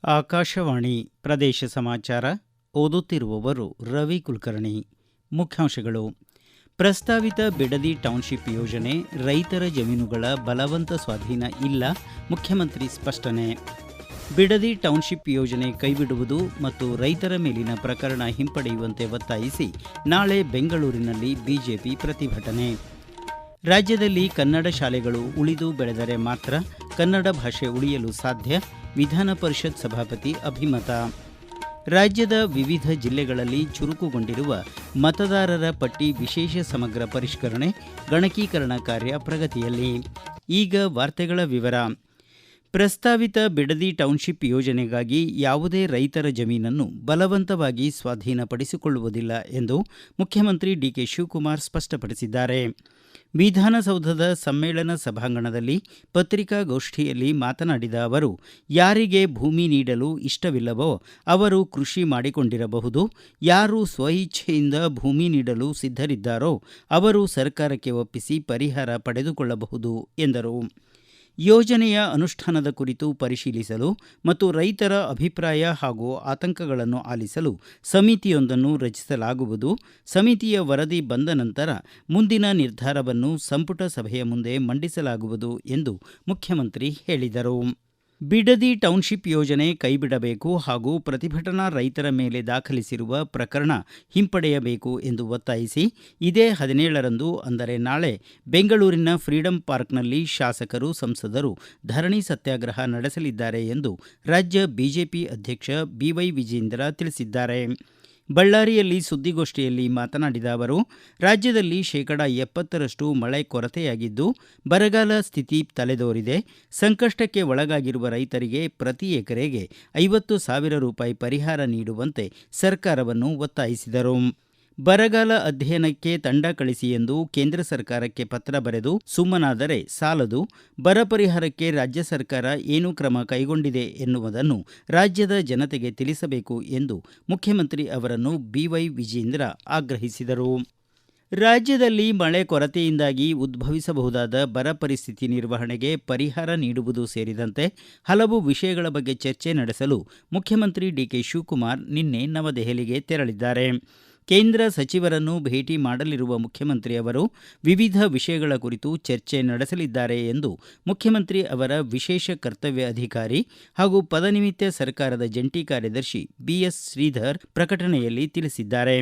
ಆಕಾಶವಾಣಿ ಪ್ರದೇಶ ಸಮಾಚಾರ ಓದುತ್ತಿರುವವರು ರವಿ ಕುಲಕರ್ಣಿ. ಮುಖ್ಯಾಂಶಗಳು: ಪ್ರಸ್ತಾವಿತ ಬಿಡದಿ ಟೌನ್ಶಿಪ್ ಯೋಜನೆ ರೈತರ ಜಮೀನುಗಳ ಬಲವಂತ ಸ್ವಾಧೀನ ಇಲ್ಲ, ಮುಖ್ಯಮಂತ್ರಿ ಸ್ಪಷ್ಟನೆ. ಬಿಡದಿ ಟೌನ್ಶಿಪ್ ಯೋಜನೆ ಕೈಬಿಡುವುದು ಮತ್ತು ರೈತರ ಮೇಲಿನ ಪ್ರಕರಣ ಹಿಂಪಡೆಯುವಂತೆ ಒತ್ತಾಯಿಸಿ ನಾಳೆ ಬೆಂಗಳೂರಿನಲ್ಲಿ ಬಿಜೆಪಿ ಪ್ರತಿಭಟನೆ. ರಾಜ್ಯದಲ್ಲಿ ಕನ್ನಡ ಶಾಲೆಗಳು ಉಳಿದು ಬೆಳೆದರೆ ಮಾತ್ರ ಕನ್ನಡ ಭಾಷೆ ಉಳಿಯಲು ಸಾಧ್ಯ, ವಿಧಾನ ಪರಿಷತ್ ಸಭಾಪತಿ ಅಭಿಮತ. ರಾಜ್ಯದ ವಿವಿಧ ಜಿಲ್ಲೆಗಳಲ್ಲಿ ಚುರುಕುಗೊಂಡಿರುವ ಮತದಾರರ ಪಟ್ಟಿ ವಿಶೇಷ ಸಮಗ್ರ ಪರಿಷ್ಕರಣೆ, ಗಣಕೀಕರಣ ಕಾರ್ಯ ಪ್ರಗತಿಯಲ್ಲಿ. ಈಗ ವಾರ್ತೆಗಳ ವಿವರ. ಪ್ರಸ್ತಾವಿತ ಬಿಡದಿ ಟೌನ್ಶಿಪ್ ಯೋಜನೆಗಾಗಿ ಯಾವುದೇ ರೈತರ ಜಮೀನನ್ನು ಬಲವಂತವಾಗಿ ಸ್ವಾಧೀನಪಡಿಸಿಕೊಳ್ಳುವುದಿಲ್ಲ ಎಂದು ಮುಖ್ಯಮಂತ್ರಿ ಡಿಕೆ ಶಿವಕುಮಾರ್ ಸ್ಪಷ್ಟಪಡಿಸಿದ್ದಾರೆ. ವಿಧಾನಸೌಧದ ಸಮ್ಮೇಳನ ಸಭಾಂಗಣದಲ್ಲಿ ಪತ್ರಿಕಾಗೋಷ್ಠಿಯಲ್ಲಿ ಮಾತನಾಡಿದ ಅವರು, ಯಾರಿಗೆ ಭೂಮಿ ನೀಡಲು ಇಷ್ಟವಿಲ್ಲವೋ ಅವರು ಕೃಷಿ ಮಾಡಿಕೊಂಡಿರಬಹುದು, ಯಾರು ಸ್ವಇಚ್ಛೆಯಿಂದ ಭೂಮಿ ನೀಡಲು ಸಿದ್ಧರಿದ್ದಾರೋ ಅವರು ಸರ್ಕಾರಕ್ಕೆ ಒಪ್ಪಿಸಿ ಪರಿಹಾರ ಪಡೆದುಕೊಳ್ಳಬಹುದು ಎಂದರು. ಯೋಜನೆಯ ಅನುಷ್ಠಾನದ ಕುರಿತು ಪರಿಶೀಲಿಸಲು ಮತ್ತು ರೈತರ ಅಭಿಪ್ರಾಯ ಹಾಗೂ ಆತಂಕಗಳನ್ನು ಆಲಿಸಲು ಸಮಿತಿಯೊಂದನ್ನು ರಚಿಸಲಾಗುವುದು. ಸಮಿತಿಯ ವರದಿ ಬಂದ ನಂತರ ಮುಂದಿನ ನಿರ್ಧಾರವನ್ನು ಸಂಪುಟ ಸಭೆಯ ಮುಂದೆ ಮಂಡಿಸಲಾಗುವುದು ಎಂದು ಮುಖ್ಯಮಂತ್ರಿ ಹೇಳಿದರು. ಬಿಡದಿ ಟೌನ್ಶಿಪ್ ಯೋಜನೆ ಕೈಬಿಡಬೇಕು ಹಾಗೂ ಪ್ರತಿಭಟನಾ ರೈತರ ಮೇಲೆ ದಾಖಲಿಸಿರುವ ಪ್ರಕರಣ ಹಿಂಪಡೆಯಬೇಕು ಎಂದು ಒತ್ತಾಯಿಸಿ ಇದೇ 17ರಂದು ಅಂದರೆ ನಾಳೆ ಬೆಂಗಳೂರಿನ ಫ್ರೀಡಂ ಪಾರ್ಕ್ನಲ್ಲಿ ಶಾಸಕರು, ಸಂಸದರು ಧರಣಿ ಸತ್ಯಾಗ್ರಹ ನಡೆಸಲಿದ್ದಾರೆ ಎಂದು ರಾಜ್ಯ ಬಿಜೆಪಿ ಅಧ್ಯಕ್ಷ ಬಿವೈ ವಿಜೇಂದ್ರ ತಿಳಿಸಿದ್ದಾರೆ. ಬಳ್ಳಾರಿಯಲ್ಲಿ ಸುದ್ದಿಗೋಷ್ಠಿಯಲ್ಲಿ ಮಾತನಾಡಿದ ಅವರು, ರಾಜ್ಯದಲ್ಲಿ 70% ಮಳೆ ಕೊರತೆಯಾಗಿದ್ದು ಬರಗಾಲ ಸ್ಥಿತಿ ತಲೆದೋರಿದೆ. ಸಂಕಷ್ಟಕ್ಕೆ ಒಳಗಾಗಿರುವ ರೈತರಿಗೆ ಪ್ರತಿ ಎಕರೆಗೆ 50,000 ರೂಪಾಯಿ ಪರಿಹಾರ ನೀಡುವಂತೆ ಸರ್ಕಾರವನ್ನು ಒತ್ತಾಯಿಸಿದರು. ಬರಗಾಲ ಅಧ್ಯಯನಕ್ಕೆ ತಂಡ ಕಳಿಸಿ ಎಂದು ಕೇಂದ್ರ ಸರ್ಕಾರಕ್ಕೆ ಪತ್ರ ಬರೆದು ಸುಮ್ಮನಾದರೆ ಸಾಲದು, ಬರ ಪರಿಹಾರಕ್ಕೆ ರಾಜ್ಯ ಸರ್ಕಾರ ಏನು ಕ್ರಮ ಕೈಗೊಂಡಿದೆ ಎನ್ನುವುದನ್ನು ರಾಜ್ಯದ ಜನತೆಗೆ ತಿಳಿಸಬೇಕು ಎಂದು ಮುಖ್ಯಮಂತ್ರಿ ಅವರನ್ನು ಬಿವೈ ವಿಜೇಂದ್ರ ಆಗ್ರಹಿಸಿದರು. ರಾಜ್ಯದಲ್ಲಿ ಮಳೆ ಕೊರತೆಯಿಂದಾಗಿ ಉದ್ಭವಿಸಬಹುದಾದ ಬರ ಪರಿಸ್ಥಿತಿ ನಿರ್ವಹಣೆಗೆ ಪರಿಹಾರ ನೀಡುವುದು ಸೇರಿದಂತೆ ಹಲವು ವಿಷಯಗಳ ಬಗ್ಗೆ ಚರ್ಚೆ ನಡೆಸಲು ಮುಖ್ಯಮಂತ್ರಿ ಡಿಕೆ ಶಿವಕುಮಾರ್ ನಿನ್ನೆ ನವದೆಹಲಿಗೆ ತೆರಳಿದ್ದಾರೆ. ಕೇಂದ್ರ ಸಚಿವರನ್ನು ಭೇಟಿ ಮಾಡಲಿರುವ ಮುಖ್ಯಮಂತ್ರಿ ಅವರು ವಿವಿಧ ವಿಷಯಗಳ ಕುರಿತು ಚರ್ಚೆ ನಡೆಸಲಿದ್ದಾರೆ ಎಂದು ಮುಖ್ಯಮಂತ್ರಿ ಅವರ ವಿಶೇಷ ಕರ್ತವ್ಯ ಅಧಿಕಾರಿ ಹಾಗೂ ಪದನಿಮಿತ್ತ ಸರ್ಕಾರದ ಜಂಟಿ ಕಾರ್ಯದರ್ಶಿ ಬಿಎಸ್ ಶ್ರೀಧರ್ ಪ್ರಕಟಣೆಯಲ್ಲಿ ತಿಳಿಸಿದ್ದಾರೆ.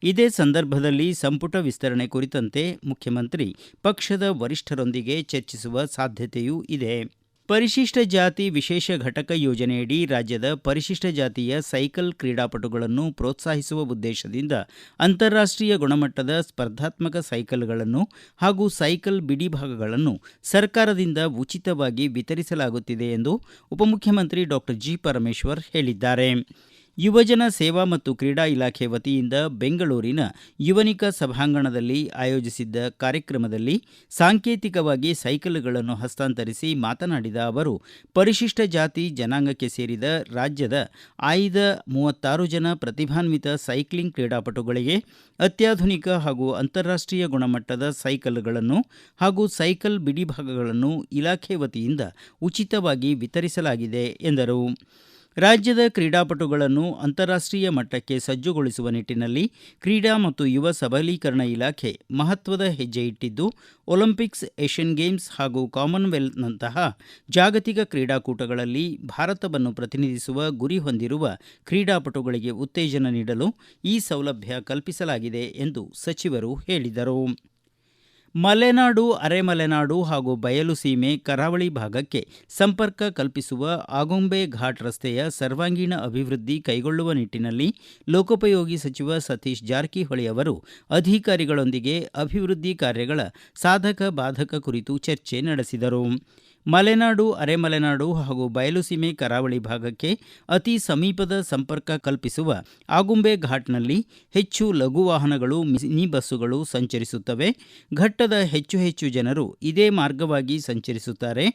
ಇದೇ ಸಂದರ್ಭದಲ್ಲಿ ಸಂಪುಟ ವಿಸ್ತರಣೆ ಕುರಿತಂತೆ ಮುಖ್ಯಮಂತ್ರಿ ಪಕ್ಷದ ವರಿಷ್ಠರೊಂದಿಗೆ ಚರ್ಚಿಸುವ ಸಾಧ್ಯತೆಯೂ ಇದೆ. ಪರಿಶಿಷ್ಟ ಜಾತಿ ವಿಶೇಷ ಘಟಕ ಯೋಜನೆಯಡಿ ರಾಜ್ಯದ ಪರಿಶಿಷ್ಟ ಜಾತಿಯ ಸೈಕಲ್ ಕ್ರೀಡಾಪಟುಗಳನ್ನು ಪ್ರೋತ್ಸಾಹಿಸುವ ಉದ್ದೇಶದಿಂದ ಅಂತಾರಾಷ್ಟ್ರೀಯ ಗುಣಮಟ್ಟದ ಸ್ಪರ್ಧಾತ್ಮಕ ಸೈಕಲ್ಗಳನ್ನು ಹಾಗೂ ಸೈಕಲ್ ಬಿಡಿಭಾಗಗಳನ್ನು ಸರ್ಕಾರದಿಂದ ಉಚಿತವಾಗಿ ವಿತರಿಸಲಾಗುತ್ತಿದೆ ಎಂದು ಉಪಮುಖ್ಯಮಂತ್ರಿ ಡಾಕ್ಟರ್ ಜಿ. ಪರಮೇಶ್ವರ್ ಹೇಳಿದ್ದಾರೆ. ಯುವಜನ ಸೇವಾ ಮತ್ತು ಕ್ರೀಡಾ ಇಲಾಖೆ ವತಿಯಿಂದ ಬೆಂಗಳೂರಿನ ಯುವನಿಕಾ ಸಭಾಂಗಣದಲ್ಲಿ ಆಯೋಜಿಸಿದ್ದ ಕಾರ್ಯಕ್ರಮದಲ್ಲಿ ಸಾಂಕೇತಿಕವಾಗಿ ಸೈಕಲ್ಗಳನ್ನು ಹಸ್ತಾಂತರಿಸಿ ಮಾತನಾಡಿದ ಅವರು, ಪರಿಶಿಷ್ಟ ಜಾತಿ ಜನಾಂಗಕ್ಕೆ ಸೇರಿದ ರಾಜ್ಯದ ಆಯ್ದ 36 ಜನ ಪ್ರತಿಭಾನ್ವಿತ ಸೈಕ್ಲಿಂಗ್ ಕ್ರೀಡಾಪಟುಗಳಿಗೆ ಅತ್ಯಾಧುನಿಕ ಹಾಗೂ ಅಂತಾರಾಷ್ಟ್ರೀಯ ಗುಣಮಟ್ಟದ ಸೈಕಲ್ಗಳನ್ನು ಹಾಗೂ ಸೈಕಲ್ ಬಿಡಿಭಾಗಗಳನ್ನು ಇಲಾಖೆ ವತಿಯಿಂದ ಉಚಿತವಾಗಿ ವಿತರಿಸಲಾಗಿದೆ ಎಂದರು. ರಾಜ್ಯದ ಕ್ರೀಡಾಪಟುಗಳನ್ನು ಅಂತಾರಾಷ್ಟ್ರೀಯ ಮಟ್ಟಕ್ಕೆ ಸಜ್ಜುಗೊಳಿಸುವ ನಿಟ್ಟಿನಲ್ಲಿ ಕ್ರೀಡಾ ಮತ್ತು ಯುವ ಸಬಲೀಕರಣ ಇಲಾಖೆ ಮಹತ್ವದ ಹೆಜ್ಜೆ ಇಟ್ಟಿದ್ದು, ಒಲಿಂಪಿಕ್ಸ್, ಏಷ್ಯನ್ ಗೇಮ್ಸ್ ಹಾಗೂ ಕಾಮನ್ವೆಲ್ತ್ನಂತಹ ಜಾಗತಿಕ ಕ್ರೀಡಾಕೂಟಗಳಲ್ಲಿ ಭಾರತವನ್ನು ಪ್ರತಿನಿಧಿಸುವ ಗುರಿ ಹೊಂದಿರುವ ಕ್ರೀಡಾಪಟುಗಳಿಗೆ ಉತ್ತೇಜನ ನೀಡಲು ಈ ಸೌಲಭ್ಯ ಕಲ್ಪಿಸಲಾಗಿದೆ ಎಂದು ಸಚಿವರು ಹೇಳಿದರು. ಮಲೆನಾಡು, ಅರೆಮಲೆನಾಡು ಹಾಗೂ ಬಯಲು ಸೀಮೆ, ಕರಾವಳಿ ಭಾಗಕ್ಕೆ ಸಂಪರ್ಕ ಕಲ್ಪಿಸುವ ಆಗುಂಬೆ ಘಾಟ್ ರಸ್ತೆಯ ಸರ್ವಾಂಗೀಣ ಅಭಿವೃದ್ಧಿ ಕೈಗೊಳ್ಳುವ ನಿಟ್ಟಿನಲ್ಲಿ ಲೋಕೋಪಯೋಗಿ ಸಚಿವ ಸತೀಶ್ ಜಾರಕಿಹೊಳಿ ಅವರು ಅಧಿಕಾರಿಗಳೊಂದಿಗೆ ಅಭಿವೃದ್ಧಿ ಕಾರ್ಯಗಳ ಸಾಧಕ ಬಾಧಕ ಕುರಿತು ಚರ್ಚೆ ನಡೆಸಿದರು. ಮಲೆನಾಡು, ಅರೆಮಲೆನಾಡು ಹಾಗೂ ಬಯಲುಸೀಮೆ ಕರಾವಳಿ ಭಾಗಕ್ಕೆ ಅತಿ ಸಮೀಪದ ಸಂಪರ್ಕ ಕಲ್ಪಿಸುವ ಆಗುಂಬೆ ಘಾಟ್ನಲ್ಲಿ ಹೆಚ್ಚು ಲಘು ವಾಹನಗಳು, ಮಿನಿ ಬಸ್ಸುಗಳು ಸಂಚರಿಸುತ್ತವೆ. ಘಟ್ಟದ ಹೆಚ್ಚು ಜನರು ಇದೇ ಮಾರ್ಗವಾಗಿ ಸಂಚರಿಸುತ್ತಾರೆ.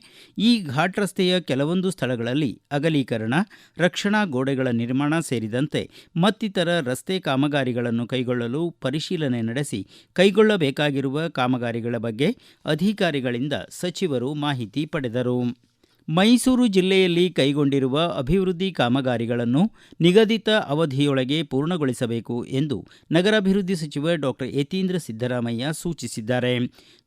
ಈ ಘಾಟ್ ರಸ್ತೆಯ ಕೆಲವೊಂದು ಸ್ಥಳಗಳಲ್ಲಿ ಅಗಲೀಕರಣ, ರಕ್ಷಣಾ ಗೋಡೆಗಳ ನಿರ್ಮಾಣ ಸೇರಿದಂತೆ ಮತ್ತಿತರ ರಸ್ತೆ ಕಾಮಗಾರಿಗಳನ್ನು ಕೈಗೊಳ್ಳಲು ಪರಿಶೀಲನೆ ನಡೆಸಿ ಕೈಗೊಳ್ಳಬೇಕಾಗಿರುವ ಕಾಮಗಾರಿಗಳ ಬಗ್ಗೆ ಅಧಿಕಾರಿಗಳಿಂದ ಸಚಿವರು ಮಾಹಿತಿ ಪಡೆದರು. ಮೈಸೂರು ಜಿಲ್ಲೆಯಲ್ಲಿ ಕೈಗೊಂಡಿರುವ ಅಭಿವೃದ್ಧಿ ಕಾಮಗಾರಿಗಳನ್ನು ನಿಗದಿತ ಅವಧಿಯೊಳಗೆ ಪೂರ್ಣಗೊಳಿಸಬೇಕು ಎಂದು ನಗರಾಭಿವೃದ್ಧಿ ಸಚಿವ ಡಾಕ್ಟರ್ ಯತೀಂದ್ರ ಸಿದ್ದರಾಮಯ್ಯ ಸೂಚಿಸಿದ್ದಾರೆ.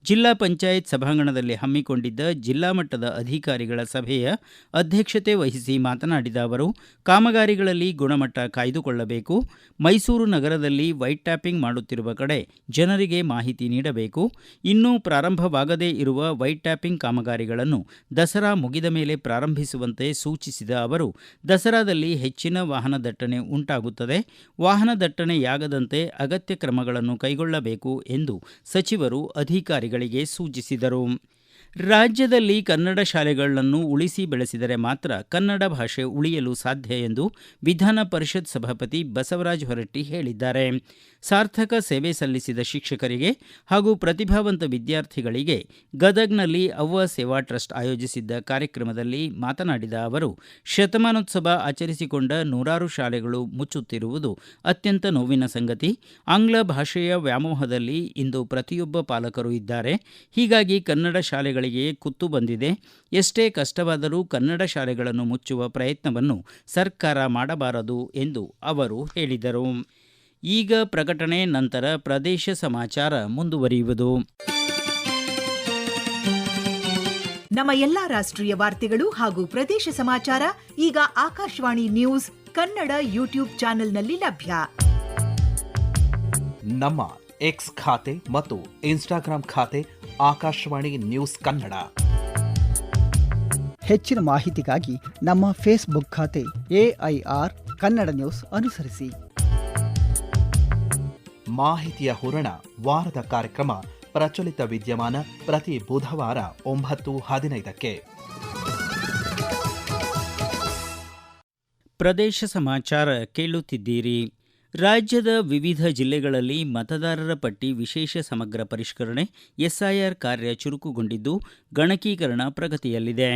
ಜಿಲ್ಲಾ ಪಂಚಾಯತ್ ಸಭಾಂಗಣದಲ್ಲಿ ಹಮ್ಮಿಕೊಂಡಿದ್ದ ಜಿಲ್ಲಾ ಮಟ್ಟದ ಅಧಿಕಾರಿಗಳ ಸಭೆಯ ಅಧ್ಯಕ್ಷತೆ ವಹಿಸಿ ಮಾತನಾಡಿದ ಅವರು, ಕಾಮಗಾರಿಗಳಲ್ಲಿ ಗುಣಮಟ್ಟ ಕಾಯ್ದುಕೊಳ್ಳಬೇಕು. ಮೈಸೂರು ನಗರದಲ್ಲಿ ವೈಟ್ ಟ್ಯಾಪಿಂಗ್ ಮಾಡುತ್ತಿರುವ ಕಡೆ ಜನರಿಗೆ ಮಾಹಿತಿ ನೀಡಬೇಕು. ಇನ್ನೂ ಪ್ರಾರಂಭವಾಗದೇ ಇರುವ ವೈಟ್ ಟ್ಯಾಪಿಂಗ್ ಕಾಮಗಾರಿಗಳನ್ನು ದಸರಾ ಮುಗಿದ ಮೇಲೆ ಪ್ರಾರಂಭಿಸುವಂತೆ ಸೂಚಿಸಿದ ಅವರು, ದಸರಾದಲ್ಲಿ ಹೆಚ್ಚಿನ ವಾಹನ ದಟ್ಟಣೆ ಉಂಟಾಗುತ್ತದೆ. ವಾಹನ ದಟ್ಟಣೆಯಾಗದಂತೆ ಅಗತ್ಯ ಕ್ರಮಗಳನ್ನು ಕೈಗೊಳ್ಳಬೇಕು ಎಂದು ಸಚಿವರು ಅಧಿಕಾರಿಗಳಿಗೆ ಸೂಚಿಸಿದರು. ರಾಜ್ಯದಲ್ಲಿ ಕನ್ನಡ ಶಾಲೆಗಳನ್ನು ಉಳಿಸಿ ಬೆಳೆಸಿದರೆ ಮಾತ್ರ ಕನ್ನಡ ಭಾಷೆ ಉಳಿಯಲು ಸಾಧ್ಯ ಎಂದು ವಿಧಾನ ಪರಿಷತ್ ಸಭಾಪತಿ ಬಸವರಾಜ ಹೊರಟ್ಟಿ ಹೇಳಿದ್ದಾರೆ. ಸಾರ್ಥಕ ಸೇವೆ ಸಲ್ಲಿಸಿದ ಶಿಕ್ಷಕರಿಗೆ ಹಾಗೂ ಪ್ರತಿಭಾವಂತ ವಿದ್ಯಾರ್ಥಿಗಳಿಗೆ ಗದಗ್ನಲ್ಲಿ ಅವ್ವ ಸೇವಾ ಟ್ರಸ್ಟ್ ಆಯೋಜಿಸಿದ್ದ ಕಾರ್ಯಕ್ರಮದಲ್ಲಿ ಮಾತನಾಡಿದ ಅವರು, ಶತಮಾನೋತ್ಸವ ಆಚರಿಸಿಕೊಂಡ ನೂರಾರು ಶಾಲೆಗಳು ಮುಚ್ಚುತ್ತಿರುವುದು ಅತ್ಯಂತ ನೋವಿನ ಸಂಗತಿ. ಆಂಗ್ಲ ಭಾಷೆಯ ವ್ಯಾಮೋಹದಲ್ಲಿ ಇಂದು ಪ್ರತಿಯೊಬ್ಬ ಪಾಲಕರು ಇದ್ದಾರೆ. ಹೀಗಾಗಿ ಕನ್ನಡ ಶಾಲೆಗಳಿಗೆ ಕುತ್ತು ಬಂದಿದೆ. ಎಷ್ಟೇ ಕಷ್ಟವಾದರೂ ಕನ್ನಡ ಶಾಲೆಗಳನ್ನು ಮುಚ್ಚುವ ಪ್ರಯತ್ನವನ್ನು ಸರ್ಕಾರ ಮಾಡಬಾರದು ಎಂದು ಅವರು ಹೇಳಿದರು. ಈಗ ಪ್ರಕಟಣೆ, ನಂತರ ಪ್ರದೇಶ ಸಮಾಚಾರ ಮುಂದುವರಿಯುವುದು. ನಮ್ಮ ಎಲ್ಲಾ ರಾಷ್ಟ್ರೀಯ ವಾರ್ತೆಗಳು ಹಾಗೂ ಪ್ರದೇಶ ಸಮಾಚಾರ ಈಗ ಆಕಾಶವಾಣಿ ನ್ಯೂಸ್ ಕನ್ನಡ ಯೂಟ್ಯೂಬ್ ಚಾನೆಲ್ನಲ್ಲಿ ಲಭ್ಯ. ನಮ್ಮ ಎಕ್ಸ್ ಖಾತೆ ಮತ್ತು ಇನ್ಸ್ಟಾಗ್ರಾಂ ಖಾತೆ ಆಕಾಶವಾಣಿ ನ್ಯೂಸ್ ಕನ್ನಡ. ಹೆಚ್ಚಿನ ಮಾಹಿತಿಗಾಗಿ ನಮ್ಮ ಫೇಸ್ಬುಕ್ ಖಾತೆ AIR ಕನ್ನಡ ನ್ಯೂಸ್ ಅನುಸರಿಸಿ. ಮಾಹಿತಿಯ ಹೂರಣ ವಾರದ ಕಾರ್ಯಕ್ರಮ ಪ್ರಚಲಿತ ವಿದ್ಯಮಾನ ಪ್ರತಿ ಬುಧವಾರ 9:15. ಪ್ರದೇಶ ಸಮಾಚಾರ ಕೇಳುತ್ತಿದ್ದೀರಿ. ರಾಜ್ಯದ ವಿವಿಧ ಜಿಲ್ಲೆಗಳಲ್ಲಿ ಮತದಾರರ ಪಟ್ಟಿ ವಿಶೇಷ ಸಮಗ್ರ ಪರಿಷ್ಕರಣೆ SIR ಕಾರ್ಯ ಚುರುಕುಗೊಂಡಿದ್ದು ಗಣಕೀಕರಣ ಪ್ರಗತಿಯಲ್ಲಿದೆ.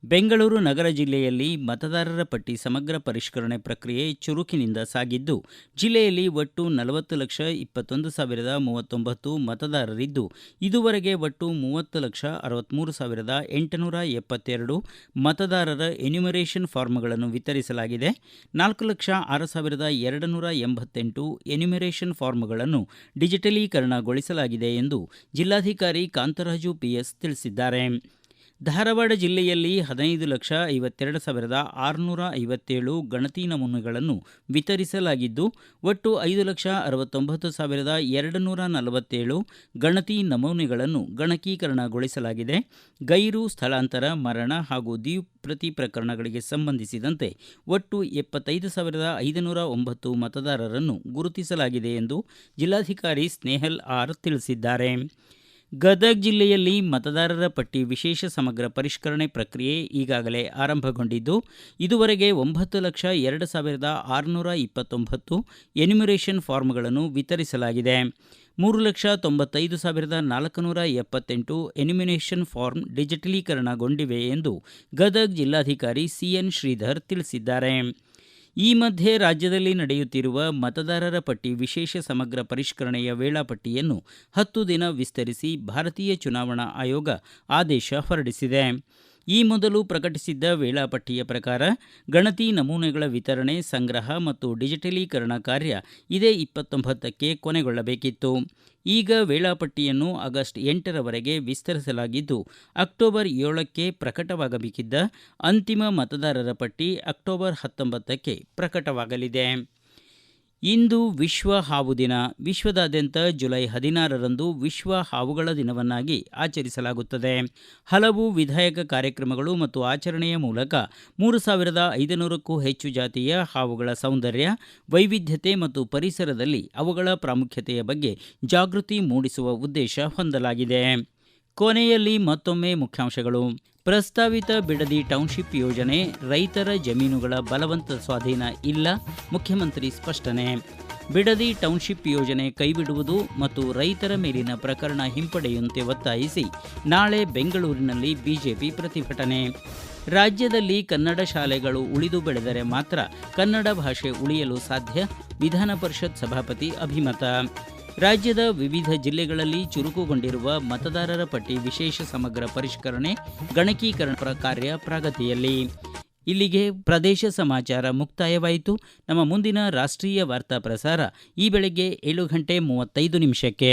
ಬೆಂಗಳೂರು ನಗರ ಜಿಲ್ಲೆಯಲ್ಲಿ ಮತದಾರರ ಪಟ್ಟಿ ಸಮಗ್ರ ಪರಿಷ್ಕರಣೆ ಪ್ರಕ್ರಿಯೆ ಚುರುಕಿನಿಂದ ಸಾಗಿದ್ದು, ಜಿಲ್ಲೆಯಲ್ಲಿ ಒಟ್ಟು 40,21,039 ಮತದಾರರಿದ್ದು, ಇದುವರೆಗೆ ಒಟ್ಟು 30,63,872 ಮತದಾರರ ಎನ್ಯುಮರೇಷನ್ ಫಾರ್ಮ್ಗಳನ್ನು ವಿತರಿಸಲಾಗಿದೆ. 4,06,288 ಎನ್ಯುಮರೇಷನ್ ಫಾರ್ಮ್ಗಳನ್ನು ಡಿಜಿಟಲೀಕರಣಗೊಳಿಸಲಾಗಿದೆ ಎಂದು ಜಿಲ್ಲಾಧಿಕಾರಿ ಕಾಂತರಾಜು PS ತಿಳಿಸಿದ್ದಾರೆ. ಧಾರವಾಡ ಜಿಲ್ಲೆಯಲ್ಲಿ 15,52,657 ಗಣತಿ ನಮೂನೆಗಳನ್ನು ವಿತರಿಸಲಾಗಿದ್ದು, ಒಟ್ಟು 5,69,247 ಗಣತಿ ನಮೂನೆಗಳನ್ನು ಗಣಕೀಕರಣಗೊಳಿಸಲಾಗಿದೆ. ಗೈರು, ಸ್ಥಳಾಂತರ, ಮರಣ ಹಾಗೂ ದ್ವಿಪ್ರತಿ ಪ್ರಕರಣಗಳಿಗೆ ಸಂಬಂಧಿಸಿದಂತೆ ಒಟ್ಟು 75,509 ಮತದಾರರನ್ನು ಗುರುತಿಸಲಾಗಿದೆ ಎಂದು ಜಿಲ್ಲಾಧಿಕಾರಿ ಸ್ನೇಹಲ್ R ತಿಳಿಸಿದ್ದಾರೆ. ಗದಗ ಜಿಲ್ಲೆಯಲ್ಲಿ ಮತದಾರರ ಪಟ್ಟಿ ವಿಶೇಷ ಸಮಗ್ರ ಪರಿಷ್ಕರಣೆ ಪ್ರಕ್ರಿಯೆ ಈಗಾಗಲೇ ಆರಂಭಗೊಂಡಿದ್ದು, ಇದುವರೆಗೆ 9,02,629 ಎನ್ಯುಮರೇಷನ್ ಫಾರ್ಮ್ಗಳನ್ನು ವಿತರಿಸಲಾಗಿದೆ. 3,95,478 ಎನ್ಯುಮರೇಷನ್ ಫಾರ್ಮ್ ಡಿಜಿಟಲೀಕರಣಗೊಂಡಿವೆ ಎಂದು ಗದಗ ಜಿಲ್ಲಾಧಿಕಾರಿ CN ಶ್ರೀಧರ್ ತಿಳಿಸಿದ್ದಾರೆ. ಈ ಮಧ್ಯೆ ರಾಜ್ಯದಲ್ಲಿ ನಡೆಯುತ್ತಿರುವ ಮತದಾರರ ಪಟ್ಟಿ ವಿಶೇಷ ಸಮಗ್ರ ಪರಿಷ್ಕರಣೆಯ ವೇಳಾಪಟ್ಟಿಯನ್ನು 10 ದಿನ ವಿಸ್ತರಿಸಿ ಭಾರತೀಯ ಚುನಾವಣಾ ಆಯೋಗ ಆದೇಶ ಹೊರಡಿಸಿದೆ. ಈ ಮೊದಲು ಪ್ರಕಟಿಸಿದ್ದ ವೇಳಾಪಟ್ಟಿಯ ಪ್ರಕಾರ ಗಣತಿ ನಮೂನೆಗಳ ವಿತರಣೆ, ಸಂಗ್ರಹ ಮತ್ತು ಡಿಜಿಟಲೀಕರಣ ಕಾರ್ಯ ಇದೇ 29ಕ್ಕೆ ಕೊನೆಗೊಳ್ಳಬೇಕಿತ್ತು. ಈಗ ವೇಳಾಪಟ್ಟಿಯನ್ನು ಆಗಸ್ಟ್ 8ರವರೆಗೆ ವಿಸ್ತರಿಸಲಾಗಿದ್ದು, ಅಕ್ಟೋಬರ್ 7ಕ್ಕೆ ಪ್ರಕಟವಾಗಬೇಕಿದ್ದ ಅಂತಿಮ ಮತದಾರರ ಪಟ್ಟಿ ಅಕ್ಟೋಬರ್ 19ಕ್ಕೆ ಪ್ರಕಟವಾಗಲಿದೆ. ಇಂದು ವಿಶ್ವ ಹಾವು ದಿನ. ವಿಶ್ವದಾದ್ಯಂತ ಜುಲೈ 16ರಂದು ವಿಶ್ವ ಹಾವುಗಳ ದಿನವನ್ನಾಗಿ ಆಚರಿಸಲಾಗುತ್ತದೆ. ಹಲವು ವಿಧಾಯಕ ಕಾರ್ಯಕ್ರಮಗಳು ಮತ್ತು ಆಚರಣೆಯ ಮೂಲಕ 3,500ಕ್ಕೂ ಹೆಚ್ಚು ಜಾತಿಯ ಹಾವುಗಳ ಸೌಂದರ್ಯ, ವೈವಿಧ್ಯತೆ ಮತ್ತು ಪರಿಸರದಲ್ಲಿ ಅವುಗಳ ಪ್ರಾಮುಖ್ಯತೆಯ ಬಗ್ಗೆ ಜಾಗೃತಿ ಮೂಡಿಸುವ ಉದ್ದೇಶ ಹೊಂದಲಾಗಿದೆ. ಕೊನೆಯಲ್ಲಿ ಮತ್ತೊಮ್ಮೆ ಮುಖ್ಯಾಂಶಗಳು. ಪ್ರಸ್ತಾವಿತ ಬಿಡದಿ ಟೌನ್ಶಿಪ್ ಯೋಜನೆ ರೈತರ ಜಮೀನುಗಳ ಬಲವಂತ ಸ್ವಾಧೀನ ಇಲ್ಲ, ಮುಖ್ಯಮಂತ್ರಿ ಸ್ಪಷ್ಟನೆ. ಬಿಡದಿ ಟೌನ್ಶಿಪ್ ಯೋಜನೆ ಕೈಬಿಡುವುದು ಮತ್ತು ರೈತರ ಮೇಲಿನ ಪ್ರಕರಣ ಹಿಂಪಡೆಯುವಂತೆ ಒತ್ತಾಯಿಸಿ ನಾಳೆ ಬೆಂಗಳೂರಿನಲ್ಲಿ ಬಿಜೆಪಿ ಪ್ರತಿಭಟನೆ. ರಾಜ್ಯದಲ್ಲಿ ಕನ್ನಡ ಶಾಲೆಗಳು ಉಳಿದು ಬೆಳೆದರೆ ಮಾತ್ರ ಕನ್ನಡ ಭಾಷೆ ಉಳಿಯಲು ಸಾಧ್ಯ, ವಿಧಾನ ಪರಿಷತ್ ಸಭಾಪತಿ ಅಭಿಮತ. ರಾಜ್ಯದ ವಿವಿಧ ಜಿಲ್ಲೆಗಳಲ್ಲಿ ಚುರುಕುಗೊಂಡಿರುವ ಮತದಾರರ ಪಟ್ಟಿ ವಿಶೇಷ ಸಮಗ್ರ ಪರಿಷ್ಕರಣೆ ಗಣಕೀಕರಣ ಕಾರ್ಯ ಪ್ರಗತಿಯಲ್ಲಿ. ಇಲ್ಲಿಗೆ ಪ್ರದೇಶ ಸಮಾಚಾರ ಮುಕ್ತಾಯವಾಯಿತು. ನಮ್ಮ ಮುಂದಿನ ರಾಷ್ಟ್ರೀಯ ವಾರ್ತಾ ಪ್ರಸಾರ ಈ ಬೆಳಗ್ಗೆ 7:35 ನಿಮಿಷಕ್ಕೆ.